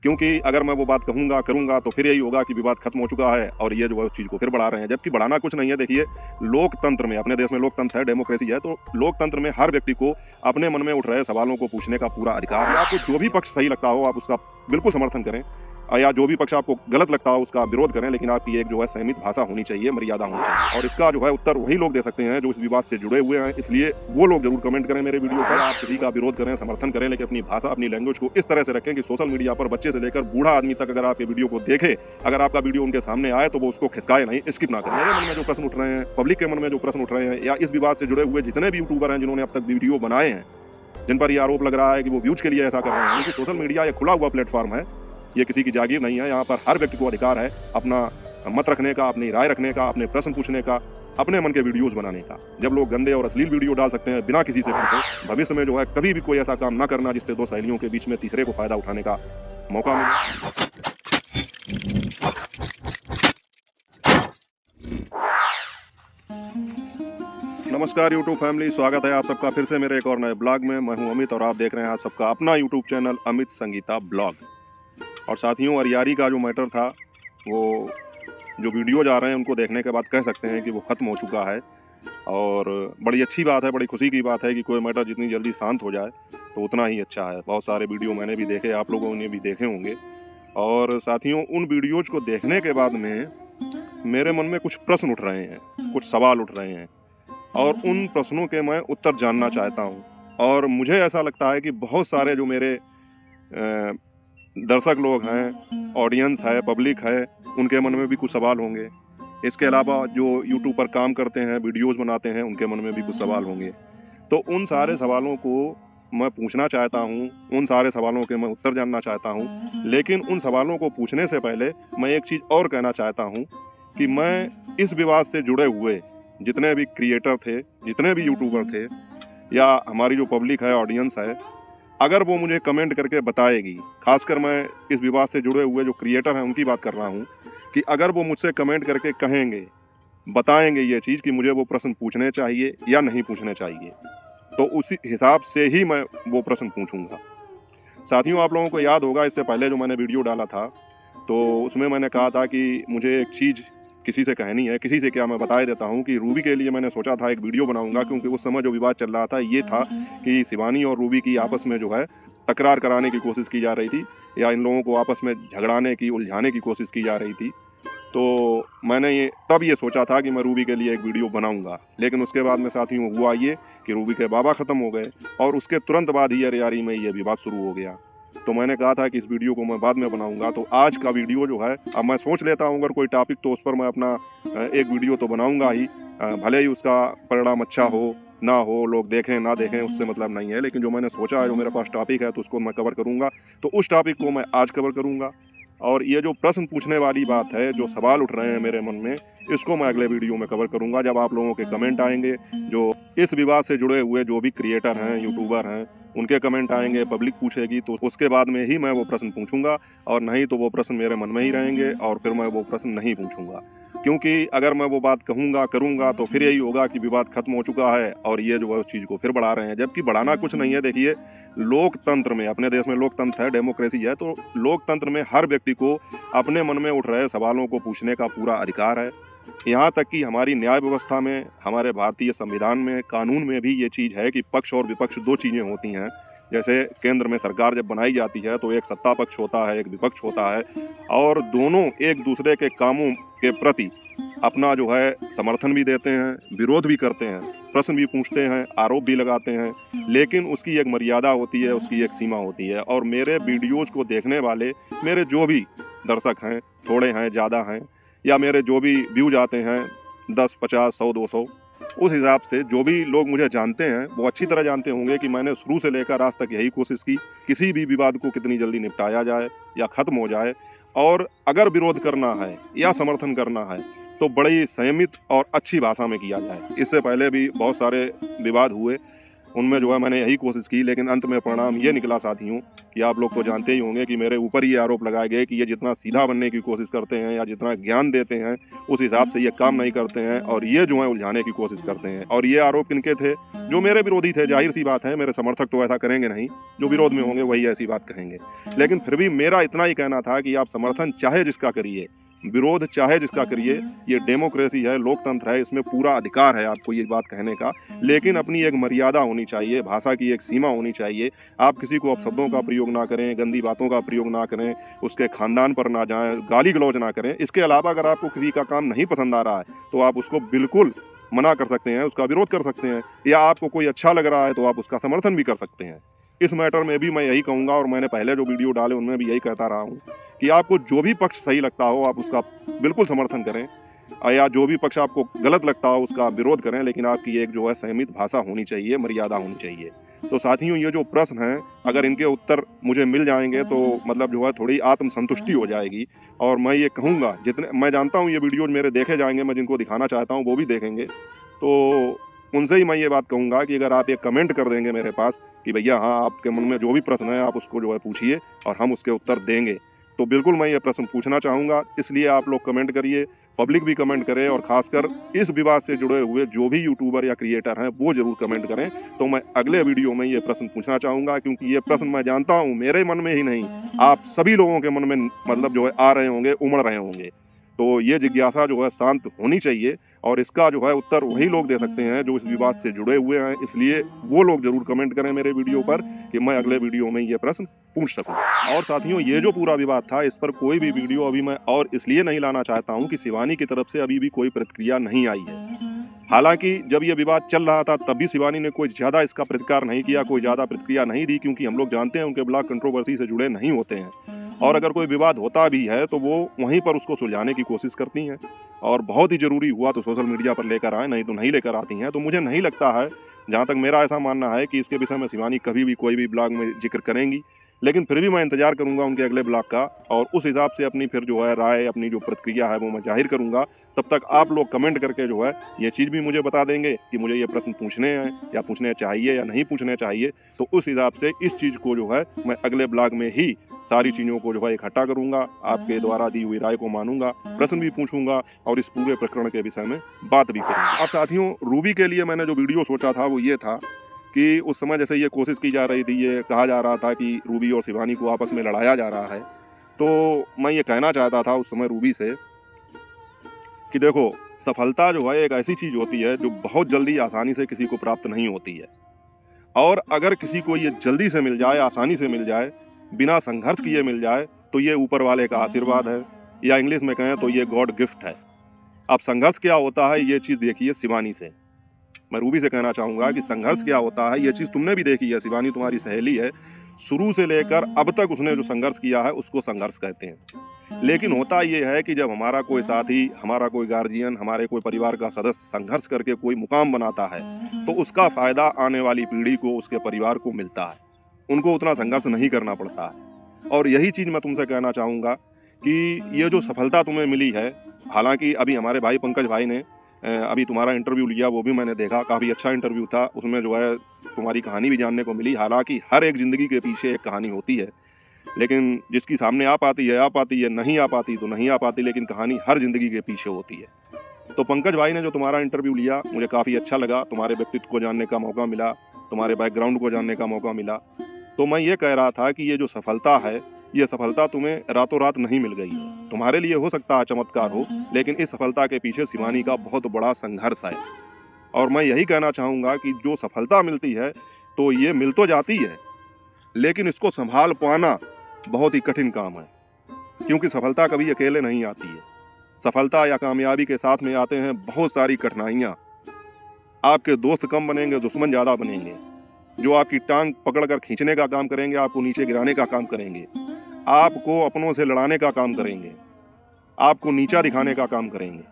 क्योंकि अगर मैं वो बात कहूँगा करूँगा तो फिर यही होगा कि विवाद खत्म हो चुका है और ये जो है उस चीज़ को फिर बढ़ा रहे हैं, जबकि बढ़ाना कुछ नहीं है। देखिए, लोकतंत्र में, अपने देश में लोकतंत्र है, डेमोक्रेसी है, तो लोकतंत्र में हर व्यक्ति को अपने मन में उठ रहे सवालों को पूछने का पूरा अधिकार है। आपको जो भी पक्ष सही लगता हो आप उसका बिल्कुल समर्थन करें, या जो भी पक्ष आपको गलत लगता हो उसका विरोध करें, लेकिन आपकी एक जो है संयमित भाषा होनी चाहिए, मर्यादा होनी चाहिए। और इसका जो है उत्तर वही लोग दे सकते हैं जो इस विवाद से जुड़े हुए हैं, इसलिए वो लोग जरूर कमेंट करें मेरे वीडियो पर। आप किसी का विरोध करें, समर्थन करें, लेकिन अपनी भाषा, अपनी लैंग्वेज को इस तरह से रखें कि सोशल मीडिया पर बच्चे से लेकर बूढ़ा आदमी तक अगर आपके वीडियो को देखे, अगर आपका वीडियो उनके सामने आए तो वो उसको खिसकाए नहीं, स्किप ना करें। मेरे मन में जो प्रश्न उठ रहे हैं, पब्लिक के मन में जो प्रश्न उठ रहे हैं, या इस विवाद से जुड़े हुए जितने भी यूट्यूबर हैं जिन्होंने अब तक वीडियो बनाए हैं, जिन पर यह आरोप लग रहा है कि वो व्यूज के लिए ऐसा कर रहे हैं, क्योंकि सोशल मीडिया एक खुला हुआ प्लेटफॉर्म है, ये किसी की जागीर नहीं है। यहाँ पर हर व्यक्ति को अधिकार है अपना मत रखने का, अपनी राय रखने का, अपने प्रश्न पूछने का, अपने मन के वीडियोस बनाने का। जब लोग गंदे और अश्लील वीडियो डाल सकते हैं बिना किसी से पूछे, भविष्य में जो है कभी भी कोई ऐसा काम ना करना जिससे दो सहेलियों के बीच में तीसरे को फायदा उठाने का मौका मिले। नमस्कार यूट्यूब फैमिली, स्वागत है आप सबका फिर से मेरे एक और नए ब्लॉग में। मैं हूं अमित और आप देख रहे हैं आप सबका अपना YouTube channel Amit Sangeeta blog. और साथियों, अरियारी का जो मैटर था, वो जो वीडियोज आ रहे हैं उनको देखने के बाद कह सकते हैं कि वो ख़त्म हो चुका है। और बड़ी अच्छी बात है, बड़ी खुशी की बात है कि कोई मैटर जितनी जल्दी शांत हो जाए तो उतना ही अच्छा है। बहुत सारे वीडियो मैंने भी देखे, आप लोगों ने भी देखे होंगे। और साथियों, उन वीडियोज़ को देखने के बाद में मेरे मन में कुछ प्रश्न उठ रहे हैं, कुछ सवाल उठ रहे हैं, और उन प्रश्नों के मैं उत्तर जानना चाहता हूँ। और मुझे ऐसा लगता है कि बहुत सारे जो मेरे दर्शक लोग हैं, ऑडियंस है, पब्लिक है, उनके मन में भी कुछ सवाल होंगे। इसके अलावा जो यूट्यूब पर काम करते हैं, वीडियोस बनाते हैं, उनके मन में भी कुछ सवाल होंगे। तो उन सारे सवालों को मैं पूछना चाहता हूँ, उन सारे सवालों के मैं उत्तर जानना चाहता हूँ। लेकिन उन सवालों को पूछने से पहले मैं एक चीज़ और कहना चाहता हूँ कि मैं इस विवाद से जुड़े हुए जितने भी क्रिएटर थे, जितने भी यूट्यूबर थे, या हमारी जो पब्लिक है, ऑडियंस है, अगर वो मुझे कमेंट करके बताएगी, खासकर मैं इस विवाद से जुड़े हुए जो क्रिएटर हैं उनकी बात कर रहा हूँ, कि अगर वो मुझसे कमेंट करके कहेंगे, बताएंगे ये चीज़ कि मुझे वो प्रश्न पूछने चाहिए या नहीं पूछने चाहिए, तो उसी हिसाब से ही मैं वो प्रश्न पूछूंगा। साथियों, आप लोगों को याद होगा इससे पहले जो मैंने वीडियो डाला था, तो उसमें मैंने कहा था कि मुझे एक चीज़ किसी से कहनी है। किसी से क्या, मैं बता देता हूँ कि रूबी के लिए मैंने सोचा था एक वीडियो बनाऊंगा, क्योंकि उस समय जो विवाद चल रहा था ये था कि शिवानी और रूबी की आपस में जो है तकरार कराने की कोशिश की जा रही थी, या इन लोगों को आपस में झगड़ाने की, उलझाने की कोशिश की जा रही थी। तो मैंने तब ये सोचा था कि मैं रूबी के लिए एक वीडियो बनाऊंगा। लेकिन उसके बाद में साथियों हुआ ये कि रूबी के बाबा ख़त्म हो गए, और उसके तुरंत बाद ही अरियारी में ये विवाद शुरू हो गया। तो मैंने कहा था कि इस वीडियो को मैं बाद में बनाऊंगा। तो आज का वीडियो जो है, अब मैं सोच लेता हूँ अगर कोई टॉपिक तो उस पर मैं अपना एक वीडियो तो बनाऊंगा ही, भले ही उसका परिणाम अच्छा हो ना हो, लोग देखें ना देखें उससे मतलब नहीं है। लेकिन जो मैंने सोचा है, जो मेरे पास टॉपिक है, तो उसको मैं कवर करूंगा। तो उस टॉपिक को मैं आज कवर करूंगा। और ये जो प्रश्न पूछने वाली बात है, जो सवाल उठ रहे हैं मेरे मन में, इसको मैं अगले वीडियो में कवर करूंगा जब आप लोगों के कमेंट आएंगे। जो इस विवाद से जुड़े हुए जो भी क्रिएटर हैं, यूट्यूबर हैं, उनके कमेंट आएंगे, पब्लिक पूछेगी, तो उसके बाद में ही मैं वो प्रश्न पूछूंगा। और नहीं तो वो प्रश्न मेरे मन में ही रहेंगे और फिर मैं वो प्रश्न नहीं पूछूंगा। क्योंकि अगर मैं वो बात कहूँगा करूँगा तो फिर यही होगा कि विवाद खत्म हो चुका है और ये जो है उस चीज़ को फिर बढ़ा रहे हैं, जबकि बढ़ाना कुछ नहीं है। देखिए, लोकतंत्र में, अपने देश में लोकतंत्र है, डेमोक्रेसी है, तो लोकतंत्र में हर व्यक्ति को अपने मन में उठ रहे सवालों को पूछने का पूरा अधिकार है। यहाँ तक कि हमारी न्याय व्यवस्था में, हमारे भारतीय संविधान में, कानून में भी ये चीज़ है कि पक्ष और विपक्ष दो चीज़ें होती हैं। जैसे केंद्र में सरकार जब बनाई जाती है तो एक सत्ता पक्ष होता है, एक विपक्ष होता है, और दोनों एक दूसरे के कामों के प्रति अपना जो है समर्थन भी देते हैं, विरोध भी करते हैं, प्रश्न भी पूछते हैं, आरोप भी लगाते हैं। लेकिन उसकी एक मर्यादा होती है, उसकी एक सीमा होती है। और मेरे वीडियोज़ को देखने वाले मेरे जो भी दर्शक हैं, थोड़े हैं, ज़्यादा हैं, या मेरे जो भी व्यूज आते हैं 10, 50, 100, 200, उस हिसाब से जो भी लोग मुझे जानते हैं वो अच्छी तरह जानते होंगे कि मैंने शुरू से लेकर आज तक यही कोशिश की, किसी भी विवाद को कितनी जल्दी निपटाया जाए या ख़त्म हो जाए। और अगर विरोध करना है या समर्थन करना है तो बड़ी संयमित और अच्छी भाषा में किया जाए। इससे पहले भी बहुत सारे विवाद हुए, उनमें जो है मैंने यही कोशिश की, लेकिन अंत में परिणाम ये निकला साथियों कि आप लोग तो जानते ही होंगे कि मेरे ऊपर ये आरोप लगाए गए कि ये जितना सीधा बनने की कोशिश करते हैं या जितना ज्ञान देते हैं उस हिसाब से ये काम नहीं करते हैं और ये जो है उलझाने की कोशिश करते हैं। और ये आरोप किनके थे? जो मेरे विरोधी थे। जाहिर सी बात है, मेरे समर्थक तो ऐसा करेंगे नहीं, जो विरोध में होंगे वही ऐसी बात कहेंगे। लेकिन फिर भी मेरा इतना ही कहना था कि आप समर्थन चाहे जिसका करिए, विरोध चाहे जिसका करिए, ये डेमोक्रेसी है, लोकतंत्र है, इसमें पूरा अधिकार है आपको ये बात कहने का, लेकिन अपनी एक मर्यादा होनी चाहिए, भाषा की एक सीमा होनी चाहिए। आप किसी को अपशब्दों का प्रयोग ना करें, गंदी बातों का प्रयोग ना करें, उसके खानदान पर ना जाएं, गाली गलौज ना करें। इसके अलावा अगर आपको किसी का काम नहीं पसंद आ रहा है तो आप उसको बिल्कुल मना कर सकते हैं, उसका विरोध कर सकते हैं, या आपको कोई अच्छा लग रहा है तो आप उसका समर्थन भी कर सकते हैं। इस मैटर में भी मैं यही कहूँगा, और मैंने पहले जो वीडियो डाले उनमें भी यही कहता रहा हूँ कि आपको जो भी पक्ष सही लगता हो आप उसका बिल्कुल समर्थन करें, या जो भी पक्ष आपको गलत लगता हो उसका विरोध करें, लेकिन आपकी एक जो है संयमित भाषा होनी चाहिए, मर्यादा होनी चाहिए। तो साथियों, ये जो प्रश्न हैं अगर इनके उत्तर मुझे मिल जाएंगे तो मतलब जो है थोड़ी आत्मसंतुष्टि हो जाएगी। और मैं ये कहूँगा, जितने मैं जानता हूँ ये वीडियोज मेरे देखे जाएंगे, मैं जिनको दिखाना चाहता हूँ वो भी देखेंगे, तो उनसे ही मैं ये बात कहूँगा कि अगर आप एक कमेंट कर देंगे मेरे पास कि भैया हाँ, आपके मन में जो भी प्रश्न है आप उसको जो है पूछिए और हम उसके उत्तर देंगे, तो बिल्कुल मैं ये प्रश्न पूछना चाहूँगा। इसलिए आप लोग कमेंट करिए, पब्लिक भी कमेंट करे, और खासकर इस विवाद से जुड़े हुए जो भी यूट्यूबर या क्रिएटर हैं वो जरूर कमेंट करें। तो मैं अगले वीडियो में ये प्रश्न पूछना चाहूँगा, क्योंकि ये प्रश्न मैं जानता हूँ मेरे मन में ही नहीं, आप सभी लोगों के मन में मतलब जो है आ रहे होंगे, उमड़ रहे होंगे। तो ये जिज्ञासा जो है शांत होनी चाहिए, और इसका जो है उत्तर वही लोग दे सकते हैं जो इस विवाद से जुड़े हुए हैं। इसलिए वो लोग जरूर कमेंट करें मेरे वीडियो पर कि मैं अगले वीडियो में ये प्रश्न पूछ सकूं। और साथियों, ये जो पूरा विवाद था इस पर कोई भी वीडियो अभी मैं और इसलिए नहीं लाना चाहता हूं कि शिवानी की तरफ से अभी भी कोई प्रतिक्रिया नहीं आई है। हालांकि जब ये विवाद चल रहा था तब भी शिवानी ने कोई ज्यादा इसका प्रतिकार नहीं किया, कोई ज्यादा प्रतिक्रिया नहीं दी, क्योंकि हम लोग जानते हैं उनके ब्लॉग कंट्रोवर्सी से जुड़े नहीं होते हैं, और अगर कोई विवाद होता भी है तो वो वहीं पर उसको सुलझाने की कोशिश करती हैं, और बहुत ही जरूरी हुआ तो सोशल मीडिया पर लेकर आए, नहीं तो नहीं लेकर आती हैं। तो मुझे नहीं लगता है, जहाँ तक मेरा ऐसा मानना है, कि इसके विषय में शिवानी कभी भी कोई भी ब्लॉग में जिक्र करेंगी। लेकिन फिर भी मैं इंतजार करूंगा उनके अगले ब्लॉग का, और उस हिसाब से अपनी फिर जो है राय, अपनी जो प्रतिक्रिया है वो मैं जाहिर करूंगा। तब तक आप लोग कमेंट करके जो है ये चीज़ भी मुझे बता देंगे कि मुझे ये प्रश्न पूछने हैं या पूछने चाहिए या नहीं पूछने चाहिए। तो उस हिसाब से इस चीज़ को जो है मैं अगले ब्लॉग में ही सारी चीज़ों को जो है इकट्ठा करूंगा, आपके द्वारा दी हुई राय को मानूंगा, प्रश्न भी पूछूंगा और इस पूरे प्रकरण के विषय में बात भी करूंगा। अब साथियों, रूबी के लिए मैंने जो वीडियो सोचा था वो ये था कि उस समय जैसे ये कोशिश की जा रही थी, ये कहा जा रहा था कि रूबी और शिवानी को आपस में लड़ाया जा रहा है, तो मैं ये कहना चाहता था उस समय रूबी से कि देखो, सफलता जो है एक ऐसी चीज़ होती है जो बहुत जल्दी आसानी से किसी को प्राप्त नहीं होती है, और अगर किसी को ये जल्दी से मिल जाए, आसानी से मिल जाए, बिना संघर्ष किए मिल जाए, तो ये ऊपर वाले का आशीर्वाद है, या इंग्लिश में कहें तो ये गॉड गिफ्ट है। अब संघर्ष क्या होता है ये चीज़ देखिए शिवानी से। मैं रूबी से कहना चाहूँगा कि संघर्ष क्या होता है ये चीज़ तुमने भी देखी है, शिवानी तुम्हारी सहेली है, शुरू से लेकर अब तक उसने जो संघर्ष किया है उसको संघर्ष कहते हैं। लेकिन होता ये है कि जब हमारा कोई साथी, हमारा कोई गार्जियन, हमारे कोई परिवार का सदस्य संघर्ष करके कोई मुकाम बनाता है तो उसका फायदा आने वाली पीढ़ी को, उसके परिवार को मिलता है, उनको उतना संघर्ष नहीं करना पड़ता है। और यही चीज़ मैं तुमसे कहना चाहूँगा कि ये जो सफलता तुम्हें मिली है, हालांकि अभी हमारे भाई पंकज भाई ने अभी तुम्हारा इंटरव्यू लिया, वो भी मैंने देखा, काफ़ी अच्छा इंटरव्यू था, उसमें जो है तुम्हारी कहानी भी जानने को मिली। हालांकि हर एक ज़िंदगी के पीछे एक कहानी होती है, लेकिन जिसकी सामने आ पाती है, नहीं आ पाती तो नहीं आ पाती, लेकिन कहानी हर ज़िंदगी के पीछे होती है। तो पंकज भाई ने जो तुम्हारा इंटरव्यू लिया मुझे काफ़ी अच्छा लगा, तुम्हारे व्यक्तित्व को जानने का मौका मिला, तुम्हारे बैकग्राउंड को जानने का मौका मिला। तो मैं ये कह रहा था कि ये जो सफलता है, ये सफलता तुम्हें रातों रात नहीं मिल गई है। तुम्हारे लिए हो सकता है चमत्कार हो, लेकिन इस सफलता के पीछे शिवानी का बहुत बड़ा संघर्ष है। और मैं यही कहना चाहूँगा कि जो सफलता मिलती है तो ये मिल तो जाती है, लेकिन इसको संभाल पाना बहुत ही कठिन काम है, क्योंकि सफलता कभी अकेले नहीं आती है। सफलता या कामयाबी के साथ में आते हैं बहुत सारी कठिनाइयाँ। आपके दोस्त कम बनेंगे, दुश्मन ज़्यादा बनेंगे, जो आपकी टांग पकड़कर खींचने का काम करेंगे, आपको नीचे गिराने का काम करेंगे, आपको अपनों से लड़ाने का काम करेंगे, आपको नीचा दिखाने का काम करेंगे।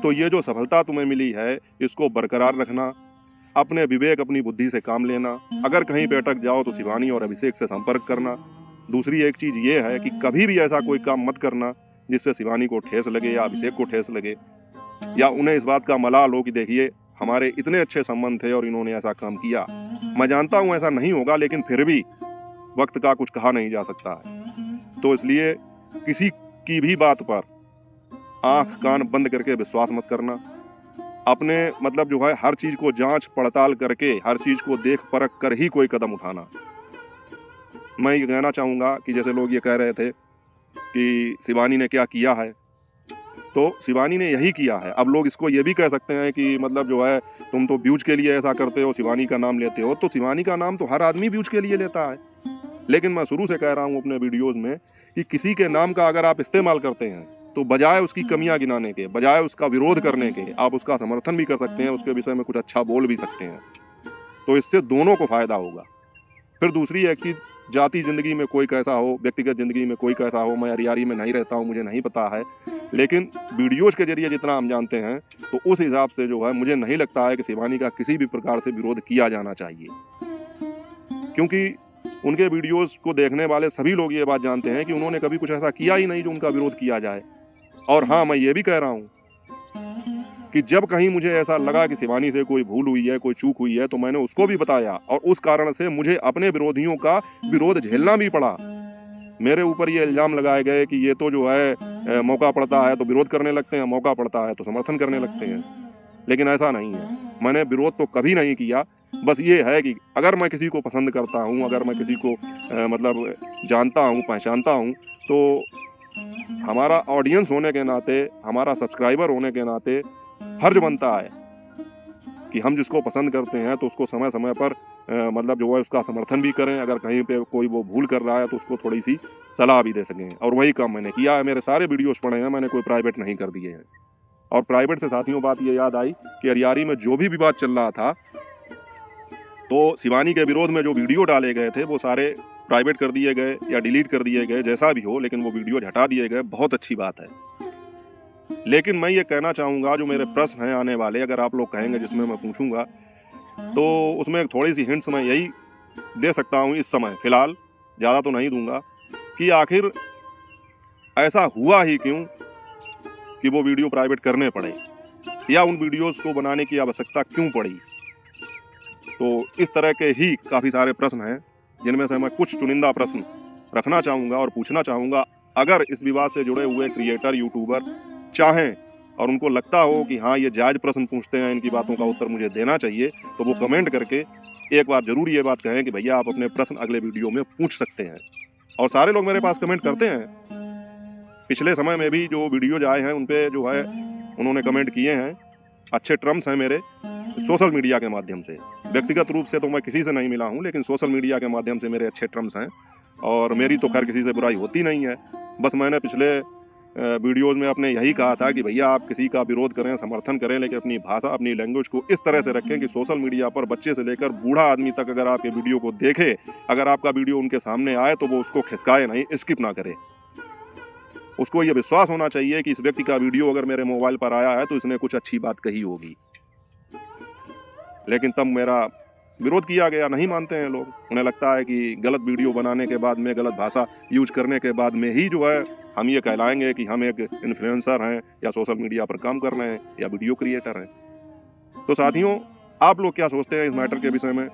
तो ये जो सफलता तुम्हें मिली है इसको बरकरार रखना, अपने विवेक, अपनी बुद्धि से काम लेना। अगर कहीं पे अटक जाओ तो शिवानी और अभिषेक से संपर्क करना। दूसरी एक चीज़ ये है कि कभी भी ऐसा कोई काम मत करना जिससे शिवानी को ठेस लगे या अभिषेक को ठेस लगे, या उन्हें इस बात का मलाल हो कि देखिए हमारे इतने अच्छे संबंध थे और इन्होंने ऐसा काम किया। मैं जानता हूँ ऐसा नहीं होगा, लेकिन फिर भी वक्त का कुछ कहा नहीं जा सकता है। तो इसलिए किसी की भी बात पर आंख कान बंद करके विश्वास मत करना। अपने मतलब जो है हर चीज को जांच पड़ताल करके, हर चीज को देख परख कर ही कोई कदम उठाना। मैं ये कहना चाहूंगा कि जैसे लोग ये कह रहे थे कि शिवानी ने क्या किया है, तो शिवानी ने यही किया है। अब लोग इसको ये भी कह सकते हैं कि मतलब जो है तुम तो व्यूज के लिए ऐसा करते हो, शिवानी का नाम लेते हो। तो शिवानी का नाम तो हर आदमी व्यूज के लिए लेता है, लेकिन मैं शुरू से कह रहा हूँ अपने वीडियोज में कि किसी के नाम का अगर आप इस्तेमाल करते हैं तो बजाय उसकी कमियां गिनाने के, बजाय उसका विरोध करने के, आप उसका समर्थन भी कर सकते हैं, उसके विषय में कुछ अच्छा बोल भी सकते हैं। तो इससे दोनों को फायदा होगा। फिर दूसरी एक चीज, जाति जिंदगी में कोई कैसा हो, व्यक्तिगत जिंदगी में कोई कैसा हो, मैं अरियारी में नहीं रहता हूँ, मुझे नहीं पता है, लेकिन वीडियोज के जरिए जितना हम जानते हैं तो उस हिसाब से जो है मुझे नहीं लगता है कि शिवानी का किसी भी प्रकार से विरोध किया जाना चाहिए, क्योंकि उनके वीडियोस को देखने वाले सभी लोग ये बात जानते हैं कि उन्होंने कभी कुछ ऐसा किया ही नहीं जो उनका विरोध किया जाए। और हाँ, मैं ये भी कह रहा हूँ कि जब कहीं मुझे ऐसा लगा कि शिवानी से कोई भूल हुई है, कोई चूक हुई है, तो मैंने उसको भी बताया, और उस कारण से मुझे अपने विरोधियों का विरोध झेलना भी पड़ा। मेरे ऊपर ये इल्जाम लगाए गए कि ये तो जो है मौका पड़ता है तो विरोध करने लगते हैं, मौका पड़ता है तो समर्थन करने लगते हैं, लेकिन ऐसा नहीं है। मैंने विरोध तो कभी नहीं किया। बस ये है कि अगर मैं किसी को पसंद करता हूँ, अगर मैं किसी को मतलब जानता हूँ, पहचानता हूँ, तो हमारा ऑडियंस होने के नाते, हमारा सब्सक्राइबर होने के नाते फर्ज बनता है कि हम जिसको पसंद करते हैं तो उसको समय समय पर मतलब जो है उसका समर्थन भी करें। अगर कहीं पे कोई वो भूल कर रहा है तो उसको थोड़ी सी सलाह भी दे सकें, और वही काम मैंने किया है। मेरे सारे वीडियोस पड़े हैं, मैंने कोई प्राइवेट नहीं कर दिए हैं। और प्राइवेट से साथियों बात ये याद आई कि अरियारी में जो भी विवाद चल रहा था, तो शिवानी के विरोध में जो वीडियो डाले गए थे वो सारे प्राइवेट कर दिए गए या डिलीट कर दिए गए, जैसा भी हो, लेकिन वो वीडियो हटा दिए गए। बहुत अच्छी बात है। लेकिन मैं ये कहना चाहूँगा, जो मेरे प्रश्न हैं आने वाले, अगर आप लोग कहेंगे जिसमें मैं पूछूंगा, तो उसमें थोड़ी सी हिंट्स मैं यही दे सकता हूँ इस समय, फिलहाल ज़्यादा तो नहीं दूंगा, कि आखिर ऐसा हुआ ही क्यों कि वो वीडियो प्राइवेट करने पड़े, या उन वीडियोस को बनाने की आवश्यकता क्यों पड़ी। तो इस तरह के ही काफ़ी सारे प्रश्न हैं, जिनमें से मैं कुछ चुनिंदा प्रश्न रखना चाहूँगा और पूछना चाहूँगा। अगर इस विवाद से जुड़े हुए क्रिएटर, यूट्यूबर चाहें और उनको लगता हो कि हाँ ये जायज़ प्रश्न पूछते हैं, इनकी बातों का उत्तर मुझे देना चाहिए, तो वो कमेंट करके एक बार ज़रूर ये बात कहें कि भैया आप अपने प्रश्न अगले वीडियो में पूछ सकते हैं। और सारे लोग मेरे पास कमेंट करते हैं। पिछले समय में भी जो वीडियोज आए हैं उन पे जो है उन्होंने कमेंट किए हैं। अच्छे टर्म्स हैं मेरे सोशल मीडिया के माध्यम से। व्यक्तिगत रूप से तो मैं किसी से नहीं मिला हूँ, लेकिन सोशल मीडिया के माध्यम से मेरे अच्छे टर्म्स हैं, और मेरी तो खैर किसी से बुराई होती नहीं है। बस मैंने पिछले वीडियोज में अपने यही कहा था कि भैया आप किसी का विरोध करें, समर्थन करें, लेकिन अपनी भाषा, अपनी लैंग्वेज को इस तरह से रखें कि सोशल मीडिया पर बच्चे से लेकर बूढ़ा आदमी तक अगर आपके वीडियो को देखे, अगर आपका वीडियो उनके सामने आए तो वो उसको खिसकाए नहीं, स्किप ना करे। उसको ये विश्वास होना चाहिए कि इस व्यक्ति का वीडियो अगर मेरे मोबाइल पर आया है तो इसने कुछ अच्छी बात कही होगी। लेकिन तब मेरा विरोध किया गया। नहीं मानते हैं लोग, उन्हें लगता है कि गलत वीडियो बनाने के बाद में, गलत भाषा यूज करने के बाद में ही जो है हम ये कहलाएंगे कि हम एक इन्फ्लुएंसर हैं, या सोशल मीडिया पर काम कर रहे हैं, या वीडियो क्रिएटर हैं। तो साथियों, आप लोग क्या सोचते हैं इस मैटर के विषय में,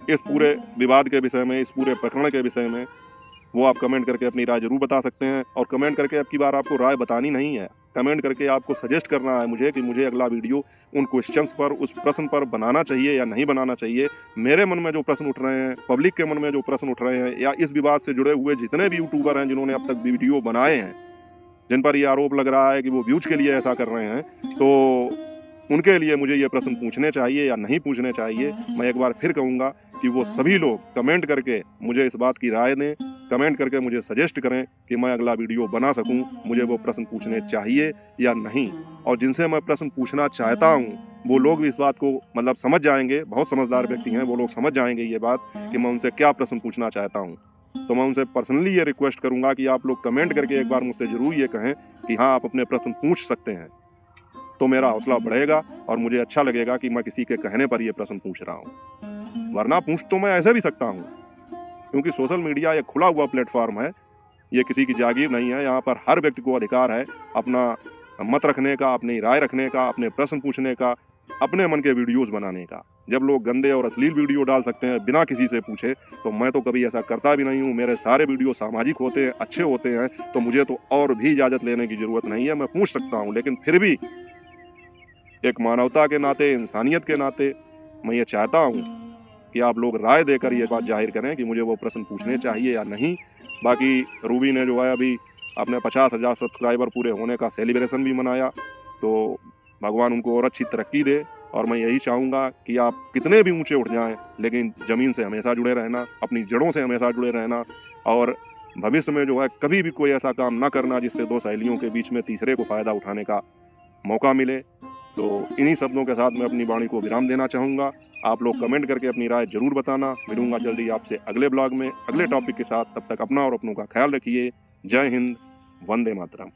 इस पूरे विवाद के विषय में, इस पूरे प्रकरण के विषय में? वो आप कमेंट करके अपनी राय जरूर बता सकते हैं। और कमेंट करके अब की बार आपको राय बतानी नहीं है, कमेंट करके आपको सजेस्ट करना है मुझे कि मुझे अगला वीडियो उन क्वेश्चंस पर, उस प्रश्न पर बनाना चाहिए या नहीं बनाना चाहिए। मेरे मन में जो प्रश्न उठ रहे हैं, पब्लिक के मन में जो प्रश्न उठ रहे हैं, या इस विवाद से जुड़े हुए जितने भी यूट्यूबर हैं जिन्होंने अब तक वीडियो बनाए हैं, जिन पर यह आरोप लग रहा है कि वो व्यूज के लिए ऐसा कर रहे हैं, तो उनके लिए मुझे ये प्रश्न पूछने चाहिए या नहीं पूछने चाहिए। मैं एक बार फिर कहूँगा कि वो सभी लोग कमेंट करके मुझे इस बात की राय दें, कमेंट करके मुझे सजेस्ट करें कि मैं अगला वीडियो बना सकूं, मुझे वो प्रश्न पूछने चाहिए या नहीं। और जिनसे मैं प्रश्न पूछना चाहता हूं वो लोग भी इस बात को मतलब समझ जाएंगे, बहुत समझदार व्यक्ति हैं, वो लोग समझ जाएंगे ये बात कि मैं उनसे क्या प्रश्न पूछना चाहता हूँ। तो मैं उनसे पर्सनली ये रिक्वेस्ट करूँगा कि आप लोग कमेंट करके एक बार मुझसे ज़रूर ये कहें कि हाँ आप अपने प्रश्न पूछ सकते हैं। तो मेरा हौसला बढ़ेगा और मुझे अच्छा लगेगा कि मैं किसी के कहने पर ये प्रश्न पूछ रहा हूँ। वरना पूछ तो मैं ऐसे भी सकता हूँ, क्योंकि सोशल मीडिया एक खुला हुआ प्लेटफॉर्म है, ये किसी की जागीर नहीं है। यहाँ पर हर व्यक्ति को अधिकार है अपना मत रखने का, अपनी राय रखने का, अपने प्रश्न पूछने का, अपने मन के वीडियोस बनाने का। जब लोग गंदे और अश्लील वीडियो डाल सकते हैं बिना किसी से पूछे, तो मैं तो कभी ऐसा करता भी नहीं हूँ। मेरे सारे वीडियो सामाजिक होते हैं, अच्छे होते हैं, तो मुझे तो और भी इजाज़त लेने की ज़रूरत नहीं है। मैं पूछ सकता हूँ, लेकिन फिर भी एक मानवता के नाते, इंसानियत के नाते मैं ये चाहता हूँ कि आप लोग राय देकर ये बात ज़ाहिर करें कि मुझे वो प्रश्न पूछने चाहिए या नहीं। बाकी रूबी ने जो है अभी अपने 50,000 सब्सक्राइबर पूरे होने का सेलिब्रेशन भी मनाया, तो भगवान उनको और अच्छी तरक्की दे। और मैं यही चाहूँगा कि आप कितने भी ऊँचे उठ जाएँ, लेकिन ज़मीन से हमेशा जुड़े रहना, अपनी जड़ों से हमेशा जुड़े रहना, और भविष्य में जो है कभी भी कोई ऐसा काम ना करना जिससे 2 सहेलियों के बीच में तीसरे को फ़ायदा उठाने का मौका मिले। तो इन्हीं शब्दों के साथ मैं अपनी वाणी को विराम देना चाहूँगा। आप लोग कमेंट करके अपनी राय ज़रूर बताना। मिलूँगा जल्दी आपसे अगले ब्लॉग में, अगले टॉपिक के साथ। तब तक अपना और अपनों का ख़्याल रखिए। जय हिंद, वंदे मातरम।